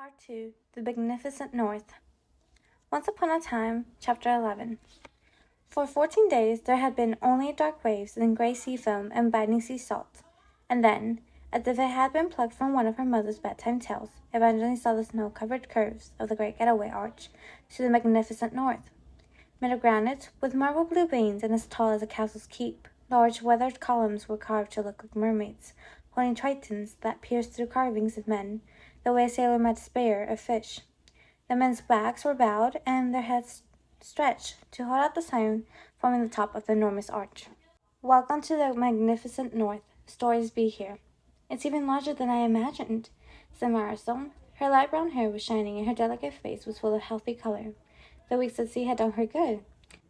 Part 2, The Magnificent North. Once upon a time, Chapter 11. For 14 days there had been only dark waves and grey sea foam and biting sea salt. And then, as if it had been plucked from one of her mother's bedtime tales, Evangeline saw the snow-covered curves of the great getaway arch to the magnificent north. Made of granite, with marble blue beams and as tall as a castle's keep, large weathered columns were carved to look like mermaids, holding tritons that pierced through carvings of men, the way a sailor might spear a fish. The men's backs were bowed, and their heads stretched to hold out the sign forming the top of the enormous arch. Welcome to the magnificent north. Stories be here. It's even larger than I imagined, said Marisol. Her light brown hair was shining, and her delicate face was full of healthy color. The weeks at sea had done her good.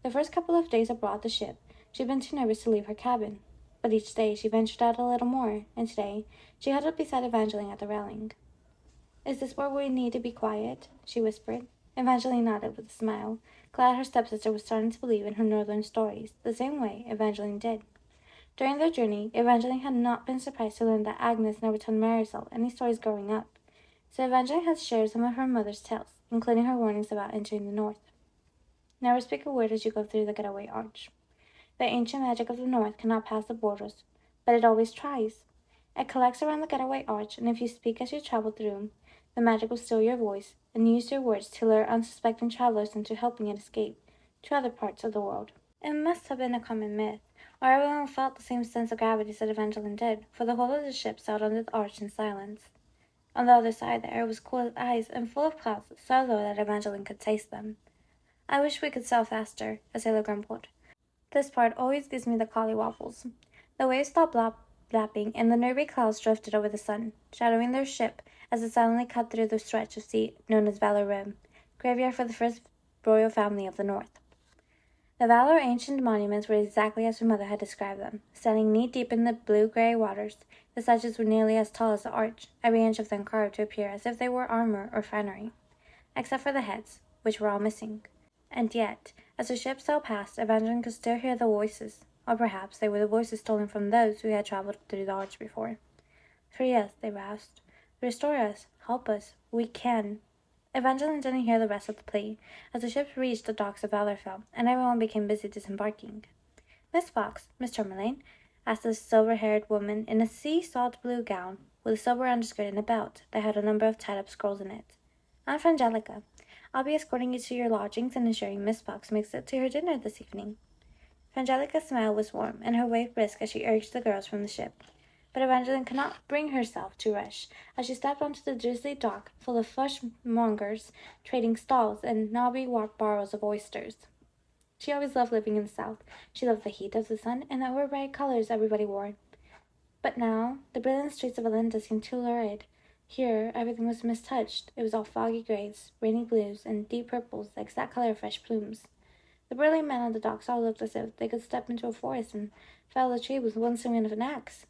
The first couple of days aboard the ship, she had been too nervous to leave her cabin. But each day she ventured out a little more, and today she huddled beside Evangeline at the railing. "Is this where we need to be quiet?" she whispered. Evangeline nodded with a smile, glad her stepsister was starting to believe in her northern stories, the same way Evangeline did. During their journey, Evangeline had not been surprised to learn that Agnes never told Marisol any stories growing up, so Evangeline had shared some of her mother's tales, including her warnings about entering the north. Never speak a word as you go through the getaway arch. The ancient magic of the north cannot pass the borders, but it always tries. It collects around the getaway arch, and if you speak as you travel through, the magic will steal your voice and use your words to lure unsuspecting travelers into helping it escape to other parts of the world. It must have been a common myth, or everyone felt the same sense of gravity that Evangeline did, for the whole of the ship sailed under the arch in silence. On the other side, the air was cool as ice and full of clouds, so low that Evangeline could taste them. "I wish we could sail faster," a sailor grumbled. "This part always gives me the collywobbles." The waves stopped lapping, and the nervy clouds drifted over the sun, shadowing their ship as it silently cut through the stretch of sea known as Valor Rim, graveyard for the first royal family of the north. The Valor ancient monuments were exactly as her mother had described them, standing knee-deep in the blue-gray waters. The statues were nearly as tall as the arch, every inch of them carved to appear as if they were armor or finery, except for the heads, which were all missing. And yet, as the ship sailed past, Evangeline could still hear the voices, or perhaps they were the voices stolen from those who had traveled through the arch before. "Free us," they rasped. "Restore us. Help us. We can." Evangeline didn't hear the rest of the plea, as the ship reached the docks of Valorfell, and everyone became busy disembarking. "Miss Fox, Miss Tourmaline?" asked a silver-haired woman in a sea-salt blue gown, with a silver underskirt and a belt that had a number of tied-up scrolls in it. "I'm Frangelica. I'll be escorting you to your lodgings and ensuring Miss Fox makes it to her dinner this evening." Frangelica's smile was warm, and her way brisk as she urged the girls from the ship. But Evangeline could not bring herself to rush, as she stepped onto the drizzly dock full of fishmongers trading stalls and knobby barrels of oysters. She always loved living in the South. She loved the heat of the sun and the over-bright colors everybody wore. But now, the brilliant streets of Alinda seemed too lurid. Here, everything was mistouched. It was all foggy grays, rainy blues, and deep purples, the exact color of fresh plumes. The burly men on the docks all looked as if they could step into a forest and fell a tree with one swing of an axe.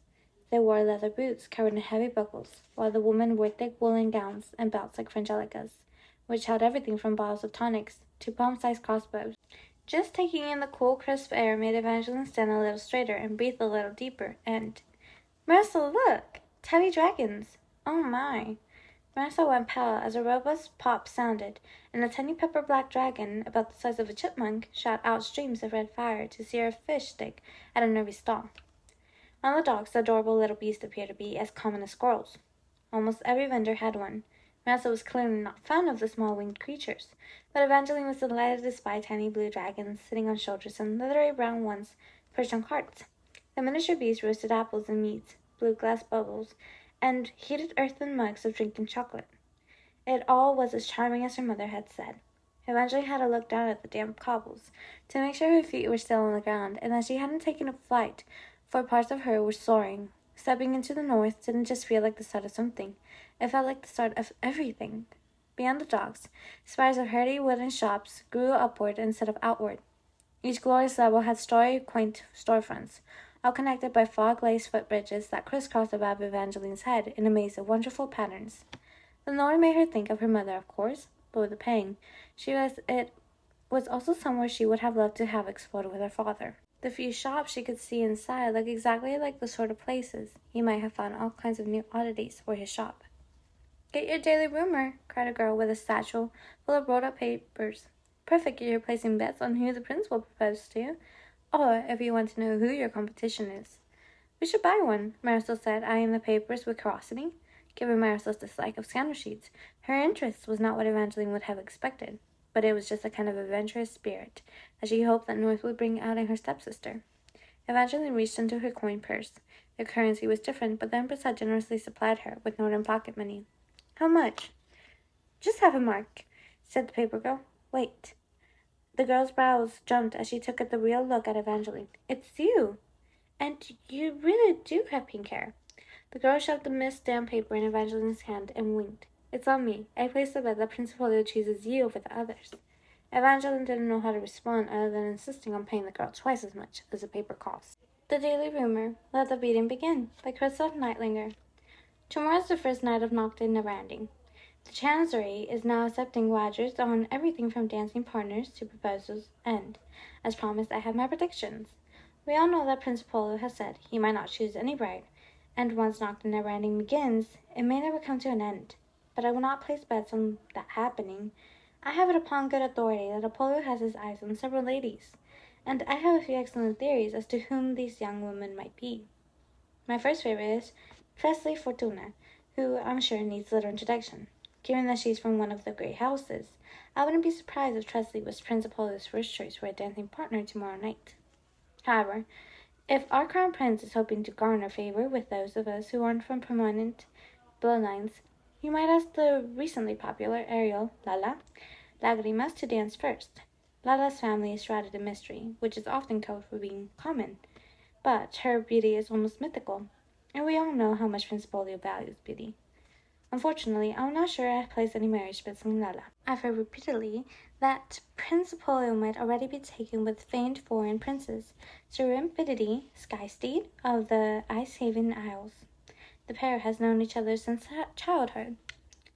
They wore leather boots covered in heavy buckles, while the women wore thick woolen gowns and belts like Frangelica's, which held everything from bottles of tonics to palm-sized crossbows. Just taking in the cool, crisp air made Evangeline stand a little straighter and breathe a little deeper, and— "Marisol, look! Tiny dragons! Oh my!" Marisol went pale as a robust pop sounded, and a tiny pepper-black dragon, about the size of a chipmunk, shot out streams of red fire to sear a fish stick at a nervy stall. On the docks, the adorable little beasts appeared to be as common as squirrels. Almost every vendor had one. Marisol was clearly not fond of the small winged creatures, but Evangeline was delighted to spy tiny blue dragons sitting on shoulders and leathery brown ones perched on carts. The miniature beasts roasted apples and meats, blew glass bubbles, and heated earthen mugs of drinking chocolate. It all was as charming as her mother had said. Evangeline had to look down at the damp cobbles to make sure her feet were still on the ground and that she hadn't taken a flight, for parts of her were soaring. Stepping into the north didn't just feel like the start of something. It felt like the start of everything. Beyond the docks, spires of hardy wooden shops grew upward instead of outward. Each glorious level had story quaint storefronts, all connected by fog-laced footbridges that crisscrossed above Evangeline's head in a maze of wonderful patterns. The north made her think of her mother, of course, but with a pang. She realized it was also somewhere she would have loved to have explored with her father. The few shops she could see inside looked exactly like the sort of places he might have found all kinds of new oddities for his shop. "Get your daily rumor," cried a girl with a satchel full of rolled-up papers. "Perfect if you're placing bets on who the prince will propose to, or if you want to know who your competition is." "We should buy one," Marisol said, eyeing the papers with curiosity. Given Marisol's dislike of scandal sheets, her interest was not what Evangeline would have expected, but it was just a kind of adventurous spirit that she hoped that North would bring out in her stepsister. Evangeline reached into her coin purse. The currency was different, but the Empress had generously supplied her with Northern pocket money. "How much?" "Just half a mark," said the paper girl. "Wait." The girl's brows jumped as she took a real look at Evangeline. "It's you! And you really do have pink hair." The girl shoved the misstamped paper in Evangeline's hand and winked. "It's on me. I placed the bet that Prince Polio chooses you over the others." Evangeline didn't know how to respond other than insisting on paying the girl twice as much as the paper cost. The Daily Rumor, Let the Beating Begin, by Christoph Neitlinger. Tomorrow's the first night of Nocte Neverending. The Chancery is now accepting wagers on everything from dancing partners to proposals, and, as promised, I have my predictions. We all know that Prince Polo has said he might not choose any bride, and once Nocte Neverending begins, it may never come to an end. But I will not place bets on that happening. I have it upon good authority that Apollo has his eyes on several ladies, and I have a few excellent theories as to whom these young women might be. My first favorite is Presley Fortuna, who I'm sure needs little introduction. Given that she's from one of the great houses, I wouldn't be surprised if Presley was Prince Apollo's first choice for a dancing partner tomorrow night. However, if our crown prince is hoping to garner favor with those of us who aren't from prominent bloodlines, you might ask the recently popular Ariel, Lala, Lagrimas to dance first. Lala's family is shrouded in mystery, which is often code for being common, but her beauty is almost mythical, and we all know how much Prince Polio values beauty. Unfortunately, I'm not sure I place any marriage bets on Lala. I've heard repeatedly that Prince Polio might already be taken with famed foreign princes, Serendipity, Skysteed of the Icehaven Isles. The pair has known each other since childhood.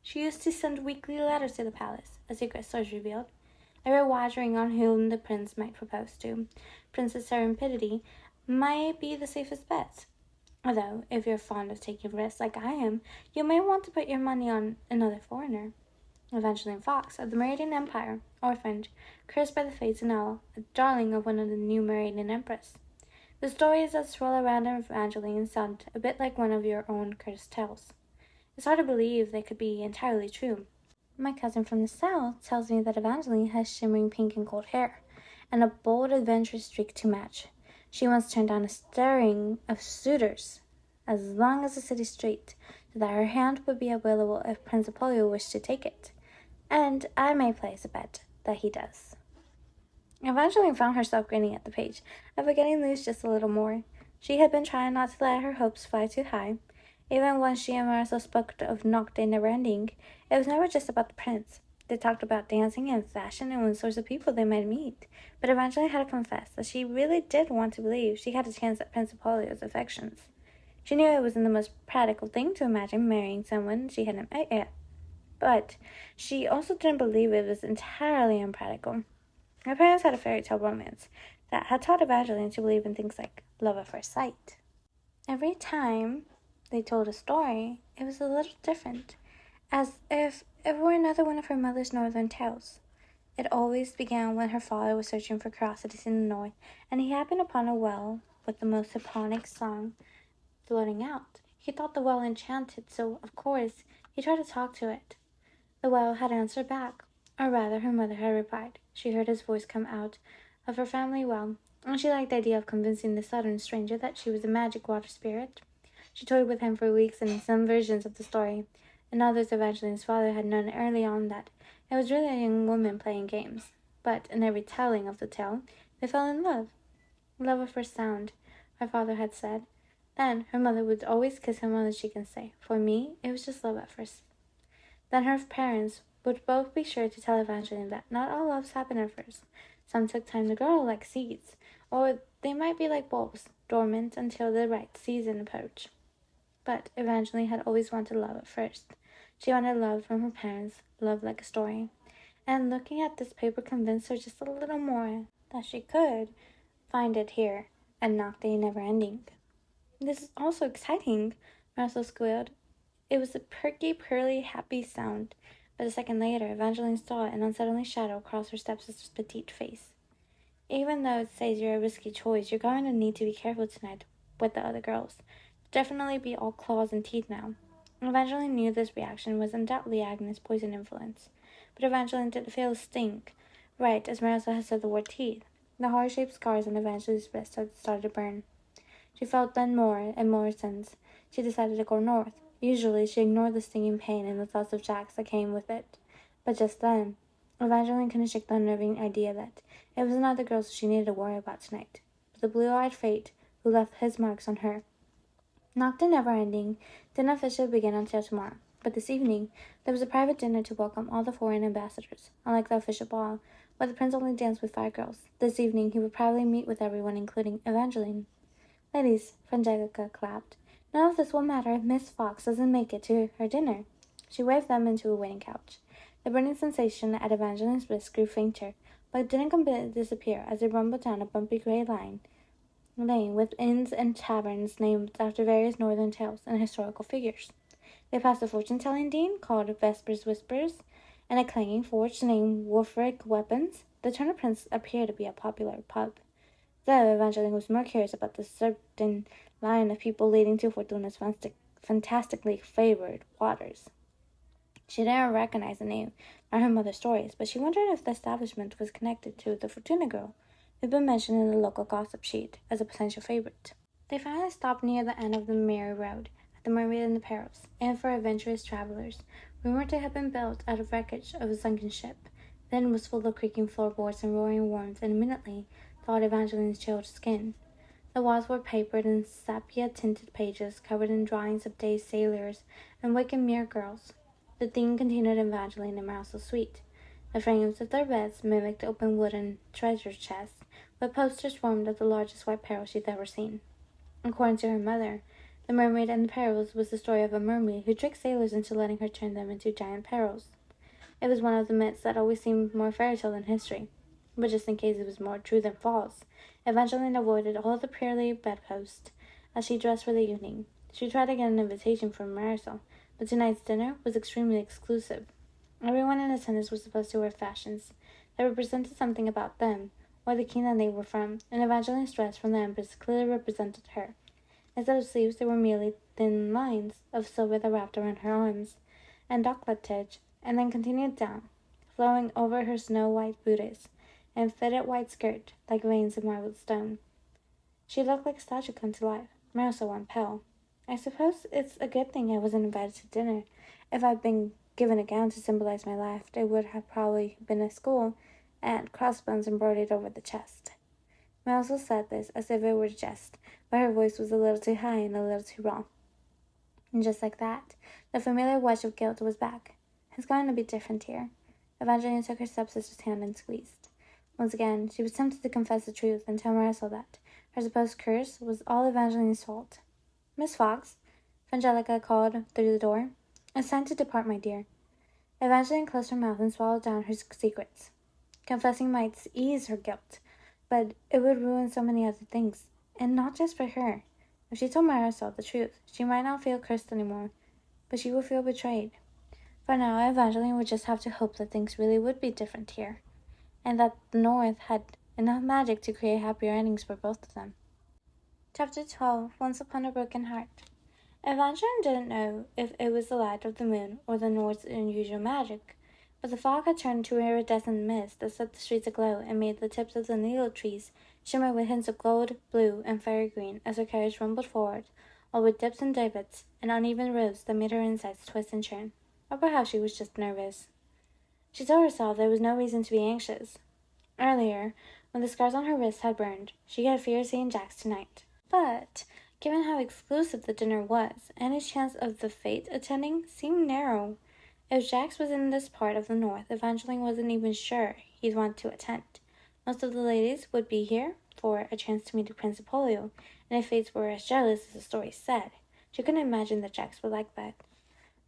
She used to send weekly letters to the palace, a secret source revealed. They were wagering on whom the prince might propose to. Princess Serendipity might be the safest bet. Although, if you're fond of taking risks like I am, you may want to put your money on another foreigner. Evangeline Fox of the Meridian Empire, orphaned, cursed by the fates and all, a darling of one of the new Meridian Empress. The stories that swirl around Evangeline sound a bit like one of your own cursed tales. It's hard to believe they could be entirely true. My cousin from the south tells me that Evangeline has shimmering pink and gold hair, and a bold adventurous streak to match. She once turned down a string of suitors, as long as the city street, so that her hand would be available if Prince Apollo wished to take it. And I may place a bet that he does. Evangeline found herself grinning at the page, and forgetting loose just a little more. She had been trying not to let her hopes fly too high. Even when she and Marisol spoke of Nocte Neverending, it was never just about the prince. They talked about dancing and fashion and what sorts of people they might meet. But Evangeline had to confess that she really did want to believe she had a chance at Prince Apollo's affections. She knew it wasn't the most practical thing to imagine marrying someone she hadn't met yet. But she also didn't believe it was entirely unpractical. Her parents had a fairy tale romance that had taught Evangeline to believe in things like love at first sight. Every time they told a story, it was a little different, as if it were another one of her mother's northern tales. It always began when her father was searching for curiosities in the north, and he happened upon a well with the most hypnotic song floating out. He thought the well enchanted, so, of course, he tried to talk to it. The well had answered back, or rather, her mother had replied. She heard his voice come out of her family well, and she liked the idea of convincing the southern stranger that she was a magic water spirit. She toyed with him for weeks, and in some versions of the story, and others Evangeline's father had known early on that it was really a young woman playing games. But in every telling of the tale, they fell in love. Love at first sound, her father had said. Then her mother would always kiss him on the cheek and say, "For me, it was just love at first." Then her parents would both be sure to tell Evangeline that not all loves happen at first. Some took time to grow like seeds, or they might be like bulbs, dormant until the right season approached. But Evangeline had always wanted love at first. She wanted love from her parents, love like a story. And looking at this paper convinced her just a little more that she could find it here and Nocte Neverending. "This is also exciting," Marisol squealed. It was a perky, pearly, happy sound, but a second later, Evangeline saw an unsettling shadow cross her stepsister's petite face. Even though it says you're a risky choice, you're going to need to be careful tonight with the other girls. Definitely be all claws and teeth now. Evangeline knew this reaction was undoubtedly Agnes' poison influence, but Evangeline didn't feel a sting, right as Marissa had said the word teeth. The heart-shaped scars on Evangeline's wrist had started to burn. She felt then more and more since she decided to go north. Usually she ignored the stinging pain and the thoughts of Jax that came with it, but just then, Evangeline couldn't shake the unnerving idea that it was not the girls she needed to worry about tonight, but the blue-eyed fate who left his marks on her. Nocta Never-Ending didn't officially begin until tomorrow, but this evening there was a private dinner to welcome all the foreign ambassadors. Unlike the official ball, where the prince only danced with 5 girls, this evening he would proudly meet with everyone, including Evangeline. Ladies, Frangelica clapped. None of this will matter if Miss Fox doesn't make it to her dinner. She waved them into a waiting couch. The burning sensation at Evangeline's wrist grew fainter, but it didn't completely disappear as they rumbled down a bumpy gray lane with inns and taverns named after various northern tales and historical figures. They passed a fortune-telling dean called Vesper's Whispers and a clanging forge named Wolfric Weapons. The Turner Prince appeared to be a popular pub, though Evangeline was more curious about the certain line of people leading to Fortuna's fantastically favored waters. She didn't recognize the name nor her mother's stories, but she wondered if the establishment was connected to the Fortuna girl who'd been mentioned in the local gossip sheet as a potential favorite. They finally stopped near the end of the Mary Road, at the Mermaid and the Perils, inn for adventurous travelers, rumored to have been built out of wreckage of a sunken ship. The inn was full of creaking floorboards and roaring warmth, and immediately thawed Evangeline's chilled skin. The walls were papered in sepia-tinted pages, covered in drawings of dazed sailors and wakened mere girls. The theme continued Evangeline and Marcel's suite. The frames of their beds mimicked open wooden treasure chests, with posters formed of the largest white peril she'd ever seen. According to her mother, The Mermaid and the Perils was the story of a mermaid who tricked sailors into letting her turn them into giant perils. It was one of the myths that always seemed more fairy tale than history, but just in case it was more true than false, Evangeline avoided all the purely bedposts as she dressed for the evening. She tried to get an invitation from Marisol, but tonight's dinner was extremely exclusive. Everyone in attendance was supposed to wear fashions that represented something about them, or the kingdom they were from, and Evangeline's dress from the Empress clearly represented her. Instead of sleeves, there were merely thin lines of silver that wrapped around her arms and décolletage, and then continued down, flowing over her snow-white bodice and fitted white skirt like veins of marbled stone. She looked like a statue come to life. Marisol went pale. I suppose it's a good thing I wasn't invited to dinner. If I'd been given a gown to symbolize my life, it would have probably been a skull and crossbones embroidered over the chest. Marisol said this as if it were a jest, but her voice was a little too high and a little too raw. And just like that, the familiar wedge of guilt was back. It's going to be different here. Evangeline took her stepsister's hand and squeezed. Once again, she was tempted to confess the truth and tell Marisol that her supposed curse was all Evangeline's fault. Miss Fox, Frangelica called through the door. It's time to depart, my dear. Evangeline closed her mouth and swallowed down her secrets. Confessing might ease her guilt, but it would ruin so many other things, and not just for her. If she told Marisol the truth, she might not feel cursed anymore, but she would feel betrayed. For now, Evangeline would just have to hope that things really would be different here, and that the North had enough magic to create happier endings for both of them. Chapter 12. Once Upon a Broken Heart. Evangeline didn't know if it was the light of the moon or the North's unusual magic, but the fog had turned to iridescent mist that set the streets aglow and made the tips of the needle trees shimmer with hints of gold, blue, and fairy green as her carriage rumbled forward, all with dips and divots and uneven roads that made her insides twist and turn. Or perhaps she was just nervous. She told herself there was no reason to be anxious. Earlier, when the scars on her wrists had burned, she had feared seeing Jax tonight. But given how exclusive the dinner was, any chance of the Fate attending seemed narrow. If Jax was in this part of the North, Evangeline wasn't even sure he'd want to attend. Most of the ladies would be here for a chance to meet the Prince Polio, and if Fates were as jealous as the story said, she couldn't imagine that Jax would like that.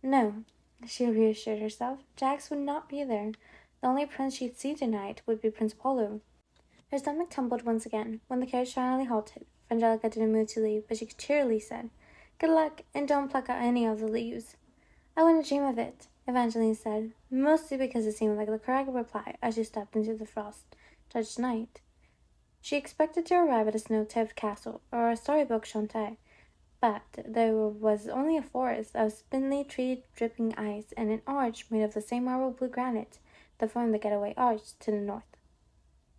No, she reassured herself, Jax would not be there. The only prince she'd see tonight would be Prince Polo. Her stomach tumbled once again when the carriage finally halted. Frangelica didn't move to leave, but she cheerily said, Good luck, and don't pluck out any of the leaves. I wouldn't dream of it, Evangeline said, mostly because it seemed like the correct reply as she stepped into the frost-touched night. She expected to arrive at a snow-tipped castle or a storybook chanté, but there was only a forest of spindly tree-dripping ice and an arch made of the same marble blue granite that formed the getaway arch to the north.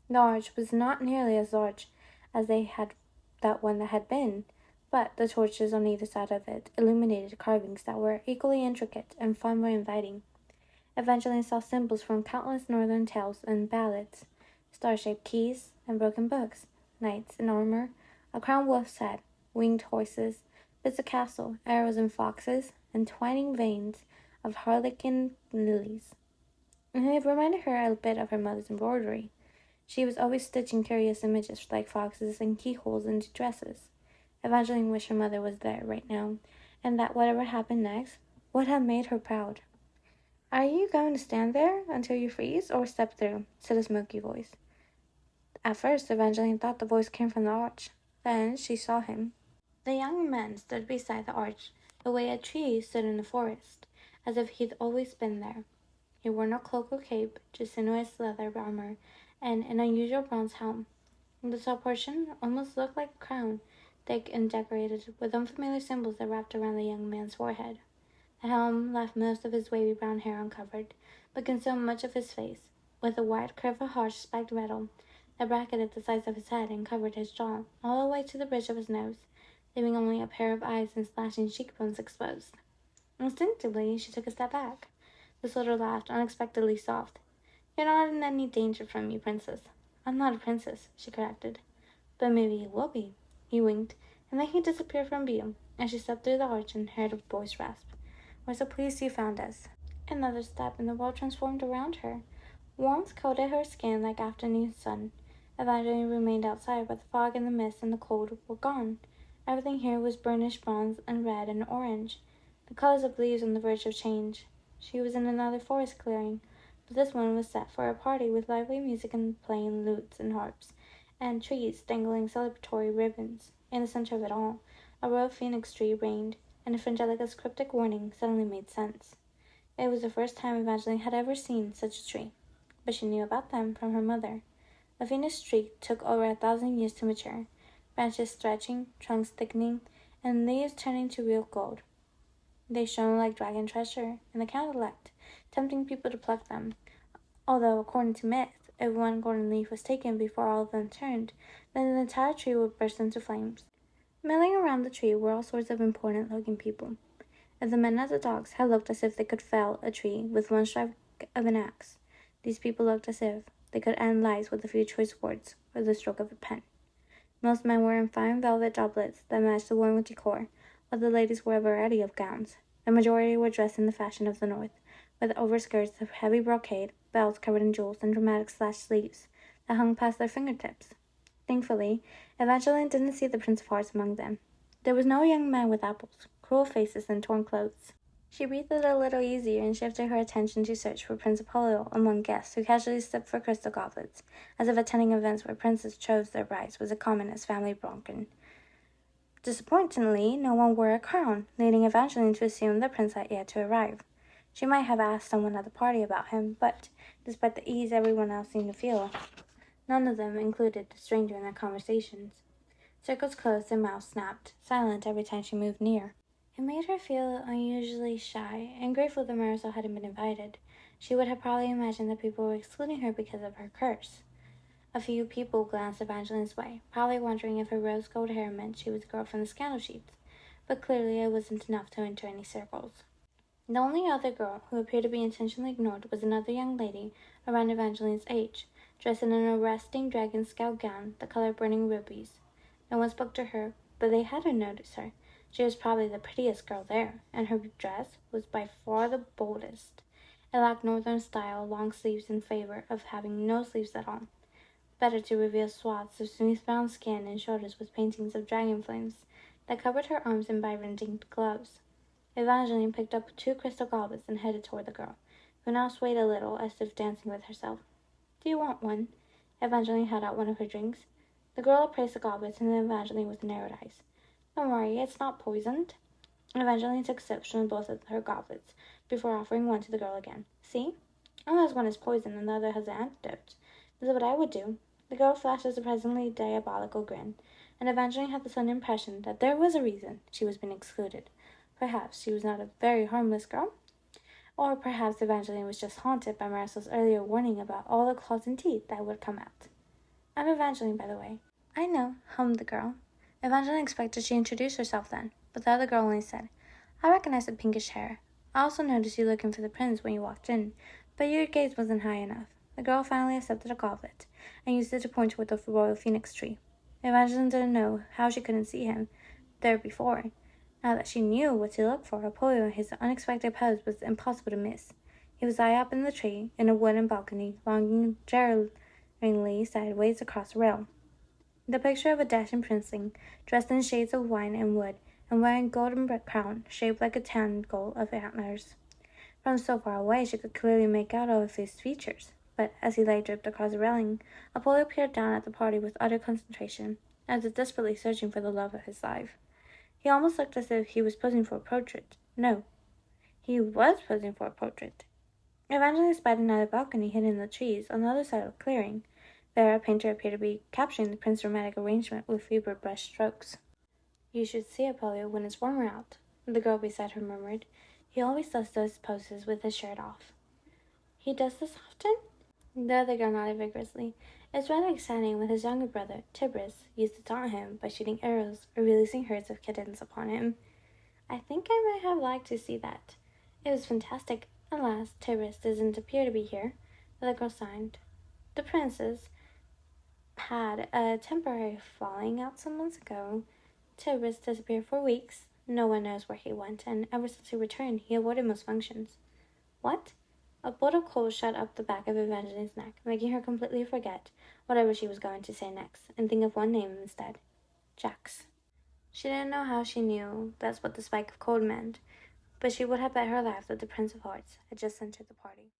The arch was not nearly as large as that one that had been, but the torches on either side of it illuminated carvings that were equally intricate and far more inviting. Eventually saw symbols from countless northern tales and ballads, star-shaped keys and broken books, knights in armor, a crowned wolf's head, winged horses, bits of castle, arrows and foxes, and twining veins of harlequin lilies. And it reminded her a bit of her mother's embroidery. She was always stitching curious images like foxes and keyholes into dresses. Evangeline wished her mother was there right now, and that whatever happened next would have made her proud. "Are you going to stand there until you freeze, or step through?" said a smoky voice. At first, Evangeline thought the voice came from the arch. Then she saw him. The young man stood beside the arch, the way a tree stood in the forest, as if he'd always been there. He wore no cloak or cape, just sinuous leather armor and an unusual bronze helm. The top portion almost looked like a crown, thick and decorated with unfamiliar symbols that wrapped around the young man's forehead. The helm left most of his wavy brown hair uncovered, but concealed much of his face, with a wide curve of harsh spiked metal that bracketed the sides of his head and covered his jaw all the way to the bridge of his nose, leaving only a pair of eyes and slashing cheekbones exposed. Instinctively, she took a step back. The soldier laughed, unexpectedly soft. "You're not in any danger from me, princess." "I'm not a princess," she corrected. "But maybe you will be." He winked, and then he disappeared from view, and she stepped through the arch and heard a voice rasp. "We're so pleased you found us." Another step, and the world transformed around her. Warmth coated her skin like afternoon sun. Evangeline remained outside, but the fog and the mist and the cold were gone. Everything here was burnished bronze and red and orange, the colors of leaves on the verge of change. She was in another forest clearing, but this one was set for a party with lively music and playing lutes and harps, and trees dangling celebratory ribbons. In the center of it all, a row of phoenix tree reigned, and Frangelica's cryptic warning suddenly made sense. It was the first time Evangeline had ever seen such a tree, but she knew about them from her mother. The phoenix tree took over 1,000 years to mature, branches stretching, trunks thickening, and leaves turning to real gold. They shone like dragon treasure in the candlelight, tempting people to pluck them. Although, according to myth, if one golden leaf was taken before all of them turned, then the entire tree would burst into flames. Milling around the tree were all sorts of important-looking people. If the men and the dogs had looked as if they could fell a tree with one strike of an axe, these people looked as if they could end lives with a few choice words or the stroke of a pen. Most men were in fine velvet doublets that matched the warm decor, while the ladies wore a variety of gowns. The majority were dressed in the fashion of the North, with overskirts of heavy brocade, belts covered in jewels, and dramatic slashed sleeves that hung past their fingertips. Thankfully, Evangeline didn't see the Prince of Hearts among them. There was no young man with apples, cruel faces, and torn clothes. She breathed a little easier and shifted her attention to search for Prince Apollo among guests who casually sipped for crystal goblets, as if attending events where princes chose their brides was as common as family bronkin. Disappointingly, no one wore a crown, leading Evangeline to assume the prince had yet to arrive. She might have asked someone at the party about him, but, despite the ease everyone else seemed to feel, none of them included the stranger in their conversations. Circles closed and mouths snapped, silent every time she moved near. It made her feel unusually shy and grateful that Marisol hadn't been invited. She would have probably imagined that people were excluding her because of her curse. A few people glanced Evangeline's way, probably wondering if her rose gold hair meant she was a girl from the scandal sheets, but clearly it wasn't enough to enter any circles. The only other girl who appeared to be intentionally ignored was another young lady around Evangeline's age, dressed in an arresting dragon scale gown the color of burning rubies. No one spoke to her, but they hadn't noticed her. She was probably the prettiest girl there, and her dress was by far the boldest. It lacked northern style long sleeves in favor of having no sleeves at all. Better to reveal swaths of smooth brown skin and shoulders with paintings of dragon flames that covered her arms in vibrant inked gloves. Evangeline picked up 2 crystal goblets and headed toward the girl, who now swayed a little as if dancing with herself. "Do you want one?" Evangeline held out one of her drinks. The girl appraised the goblets and then Evangeline with narrowed eyes. "Don't worry, it's not poisoned." Evangeline took sips from both of her goblets before offering one to the girl again. See? Unless one is poison and the other has an antidote. This is what I would do. The girl flashed a surprisingly diabolical grin, and Evangeline had the sudden impression that there was a reason she was being excluded. Perhaps she was not a very harmless girl. Or perhaps Evangeline was just haunted by Marisol's earlier warning about all the claws and teeth that would come out. I'm Evangeline, by the way. I know, hummed the girl. Evangeline expected she introduced herself then, but the other girl only said, I recognize the pinkish hair. I also noticed you looking for the prince when you walked in, but your gaze wasn't high enough. The girl finally accepted a goblet, and used it to point toward the royal phoenix tree. Evangeline didn't know how she couldn't see him there before. Now that she knew what to look for, Apollo and his unexpected pose was impossible to miss. He was high up in the tree, in a wooden balcony, longing jarringly sideways across the rail. The picture of a dashing princeling, dressed in shades of wine and wood, and wearing a golden crown shaped like a tangle of antlers. From so far away she could clearly make out all of his features, but as he lay draped across the railing, Apollo peered down at the party with utter concentration, as if desperately searching for the love of his life. He almost looked as if he was posing for a portrait. No, he was posing for a portrait. Evangeline spied another balcony hidden in the trees on the other side of the clearing. There, a painter appeared to be capturing the prince's dramatic arrangement with fevered brush strokes. You should see Apollo when it's warmer out, the girl beside her murmured. He always does those poses with his shirt off. He does this often? The other girl nodded vigorously. It's rather exciting when his younger brother, Tiberius, used to taunt him by shooting arrows or releasing herds of kittens upon him. I think I might have liked to see that. It was fantastic. Alas, Tiberius doesn't appear to be here. The other girl sighed. The princes had a temporary falling out some months ago. Tiberius disappeared for weeks. No one knows where he went, and ever since he returned, he avoided most functions. What? A bolt of coals shot up the back of Evangeline's neck, making her completely forget whatever she was going to say next, and think of one name instead. Jax. She didn't know how she knew that's what the spike of cold meant, but she would have bet her life that the Prince of Hearts had just entered the party.